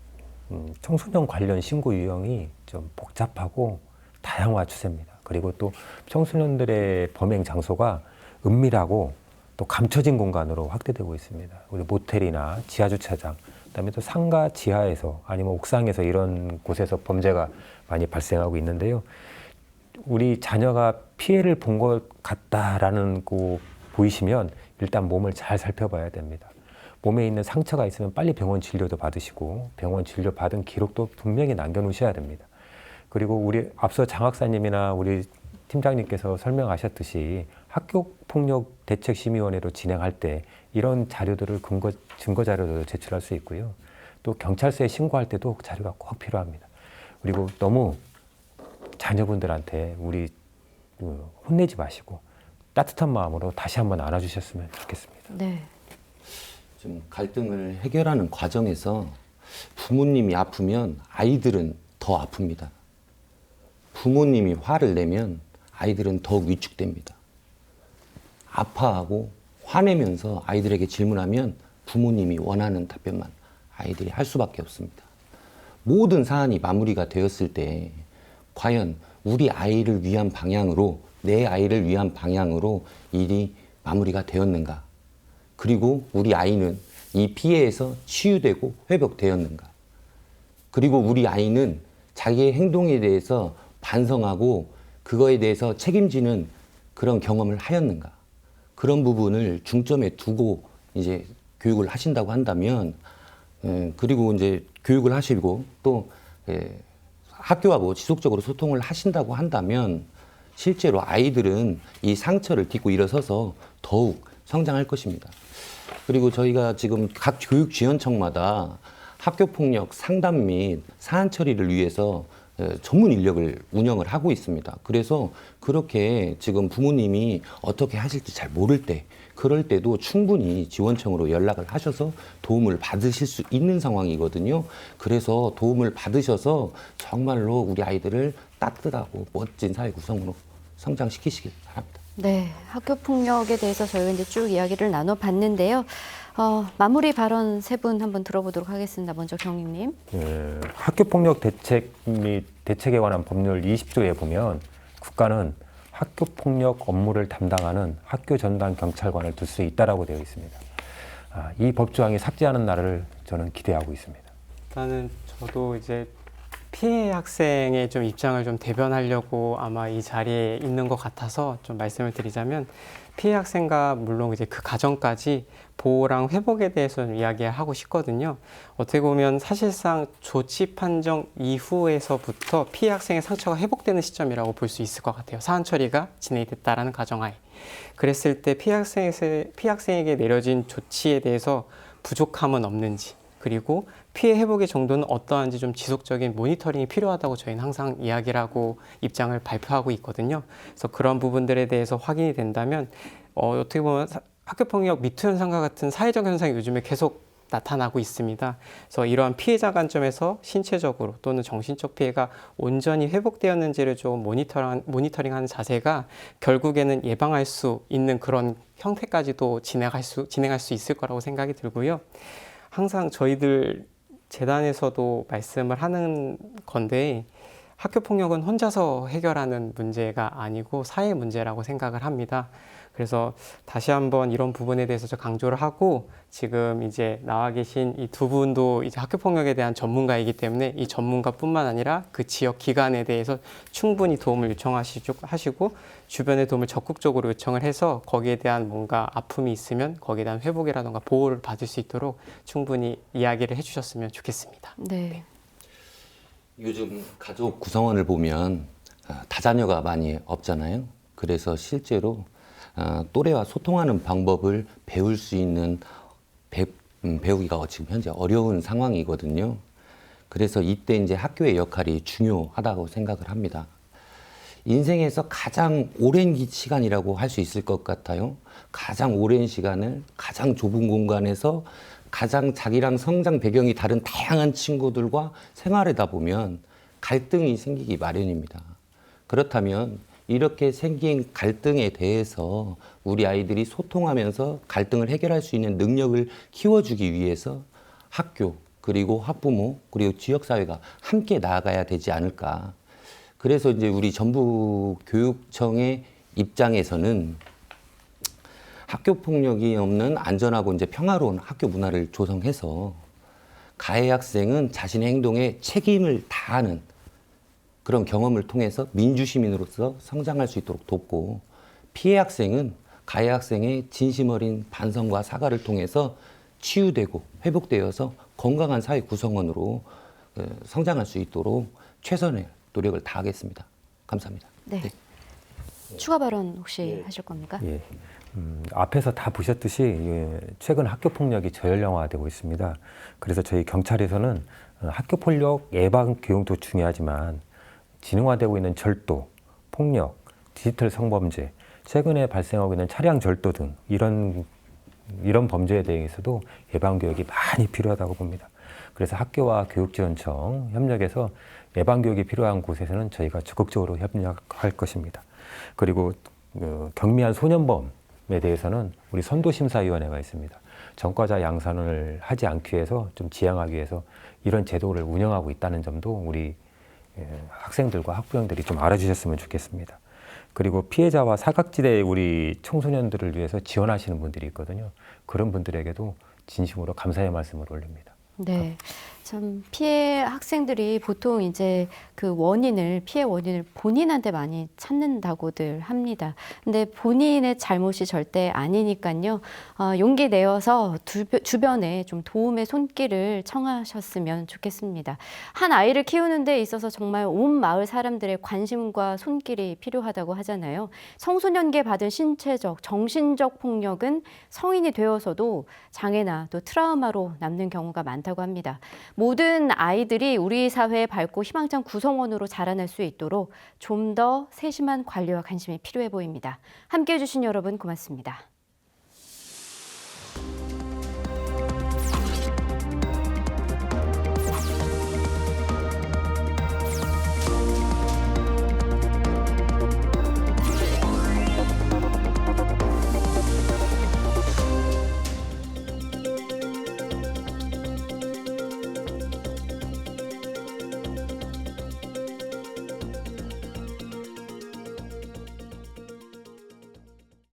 청소년 관련 신고 유형이 좀 복잡하고 다양화 추세입니다. 그리고 또 청소년들의 범행 장소가 은밀하고 또 감춰진 공간으로 확대되고 있습니다. 우리 모텔이나 지하주차장, 그다음에 또 상가 지하에서 아니면 옥상에서 이런 곳에서 범죄가 많이 발생하고 있는데요. 우리 자녀가 피해를 본 것 같다라는 거 보이시면 일단 몸을 잘 살펴봐야 됩니다. 몸에 있는 상처가 있으면 빨리 병원 진료도 받으시고 병원 진료 받은 기록도 분명히 남겨놓으셔야 됩니다. 그리고 우리 앞서 장학사님이나 우리 팀장님께서 설명하셨듯이 학교폭력대책심의위원회로 진행할 때 이런 자료들을 증거 자료로 제출할 수 있고요. 또 경찰서에 신고할 때도 그 자료가 꼭 필요합니다. 그리고 너무 자녀분들한테 우리 혼내지 마시고 따뜻한 마음으로 다시 한번 안아주셨으면 좋겠습니다. 네. 좀 갈등을 해결하는 과정에서 부모님이 아프면 아이들은 더 아픕니다. 부모님이 화를 내면 아이들은 더욱 위축됩니다. 아파하고 화내면서 아이들에게 질문하면 부모님이 원하는 답변만 아이들이 할 수밖에 없습니다. 모든 사안이 마무리가 되었을 때 과연 우리 아이를 위한 방향으로, 내 아이를 위한 방향으로 일이 마무리가 되었는가? 그리고 우리 아이는 이 피해에서 치유되고 회복되었는가? 그리고 우리 아이는 자기의 행동에 대해서 반성하고 그거에 대해서 책임지는 그런 경험을 하였는가? 그런 부분을 중점에 두고 이제 교육을 하신다고 한다면, 그리고 이제 교육을 하시고 또 학교하고 지속적으로 소통을 하신다고 한다면 실제로 아이들은 이 상처를 딛고 일어서서 더욱 성장할 것입니다. 그리고 저희가 지금 각 교육지원청마다 학교폭력 상담 및 사안 처리를 위해서 전문 인력을 운영을 하고 있습니다. 그래서 그렇게 지금 부모님이 어떻게 하실지 잘 모를 때, 그럴 때도 충분히 지원청으로 연락을 하셔서 도움을 받으실 수 있는 상황이거든요. 그래서 도움을 받으셔서 정말로 우리 아이들을 따뜻하고 멋진 사회 구성으로 성장시키시길 바랍니다. 네, 학교 폭력에 대해서 저희가 이제 쭉 이야기를 나눠봤는데요. 마무리 발언 세 분 한번 들어보도록 하겠습니다. 먼저 경희님. 학교폭력 대책 및 대책에 관한 법률 20조에 보면 국가는 학교폭력 업무를 담당하는 학교 전담 경찰관을 둘 수 있다라고 되어 있습니다. 이 법조항이 삭제하는 날을 저는 기대하고 있습니다. 일단은 저도 이제 피해 학생의 좀 입장을 좀 대변하려고 아마 이 자리에 있는 것 같아서 좀 말씀을 드리자면, 피해 학생과 물론 이제 그 가정까지 보호랑 회복에 대해서 좀 이야기하고 싶거든요. 어떻게 보면 사실상 조치 판정 이후에서부터 피해 학생의 상처가 회복되는 시점이라고 볼 수 있을 것 같아요. 사안 처리가 진행이 됐다라는 가정하에. 그랬을 때 피해 학생에게 내려진 조치에 대해서 부족함은 없는지, 그리고 피해 회복의 정도는 어떠한지 좀 지속적인 모니터링이 필요하다고 저희는 항상 이야기를 하고 입장을 발표하고 있거든요. 그래서 그런 부분들에 대해서 확인이 된다면 어떻게 보면 학교폭력 미투 현상과 같은 사회적 현상이 요즘에 계속 나타나고 있습니다. 그래서 이러한 피해자 관점에서 신체적으로 또는 정신적 피해가 온전히 회복되었는지를 좀 모니터링하는 자세가 결국에는 예방할 수 있는 그런 형태까지도 진행할 수 있을 거라고 생각이 들고요. 항상 저희들 재단에서도 말씀을 하는 건데, 학교폭력은 혼자서 해결하는 문제가 아니고 사회 문제라고 생각을 합니다. 그래서 다시 한번 이런 부분에 대해서 저 강조를 하고, 지금 이제 나와 계신 이 두 분도 이제 학교폭력에 대한 전문가이기 때문에 이 전문가뿐만 아니라 그 지역 기관에 대해서 충분히 도움을 요청하시고 주변의 도움을 적극적으로 요청을 해서 거기에 대한 뭔가 아픔이 있으면 거기에 대한 회복이라든가 보호를 받을 수 있도록 충분히 이야기를 해주셨으면 좋겠습니다. 네. 요즘 가족 구성원을 보면 다자녀가 많이 없잖아요. 그래서 실제로 또래와 소통하는 방법을 배울 수 있는 배우기가 지금 현재 어려운 상황이거든요. 그래서 이때 이제 학교의 역할이 중요하다고 생각을 합니다. 인생에서 가장 오랜 시간이라고 할 수 있을 것 같아요. 가장 오랜 시간을 가장 좁은 공간에서 가장 자기랑 성장 배경이 다른 다양한 친구들과 생활하다 보면 갈등이 생기기 마련입니다. 그렇다면 이렇게 생긴 갈등에 대해서 우리 아이들이 소통하면서 갈등을 해결할 수 있는 능력을 키워주기 위해서 학교, 그리고 학부모, 그리고 지역사회가 함께 나아가야 되지 않을까. 그래서 이제 우리 전북교육청의 입장에서는 학교 폭력이 없는 안전하고 이제 평화로운 학교 문화를 조성해서 가해 학생은 자신의 행동에 책임을 다하는 그런 경험을 통해서 민주시민으로서 성장할 수 있도록 돕고, 피해 학생은 가해 학생의 진심 어린 반성과 사과를 통해서 치유되고 회복되어서 건강한 사회 구성원으로 성장할 수 있도록 최선의 노력을 다하겠습니다. 감사합니다. 네. 추가 발언 혹시 하실 겁니까? 예. 앞에서 다 보셨듯이 최근 학교폭력이 저연령화되고 있습니다. 그래서 저희 경찰에서는 학교폭력 예방 교육도 중요하지만 진흥화되고 있는 절도, 폭력, 디지털 성범죄, 최근에 발생하고 있는 차량 절도 등 이런 범죄에 대해서도 예방 교육이 많이 필요하다고 봅니다. 그래서 학교와 교육지원청 협력해서 예방 교육이 필요한 곳에서는 저희가 적극적으로 협력할 것입니다. 그리고 경미한 소년범에 대해서는 우리 선도심사위원회가 있습니다. 전과자 양산을 하지 않기 위해서 좀 지양하기 위해서 이런 제도를 운영하고 있다는 점도 우리 학생들과 학부형들이 좀 알아주셨으면 좋겠습니다. 그리고 피해자와 사각지대 우리 청소년들을 위해서 지원하시는 분들이 있거든요. 그런 분들에게도 진심으로 감사의 말씀을 올립니다. 네. 참 피해 학생들이 보통 이제 그 피해 원인을 본인한테 많이 찾는다고들 합니다. 근데 본인의 잘못이 절대 아니니까요. 용기 내어서 주변에 좀 도움의 손길을 청하셨으면 좋겠습니다. 한 아이를 키우는 데 있어서 정말 온 마을 사람들의 관심과 손길이 필요하다고 하잖아요. 청소년기에 받은 신체적, 정신적 폭력은 성인이 되어서도 장애나 또 트라우마로 남는 경우가 많다고 합니다. 모든 아이들이 우리 사회의 밝고 희망찬 구성원으로 자라날 수 있도록 좀 더 세심한 관리와 관심이 필요해 보입니다. 함께해 주신 여러분 고맙습니다.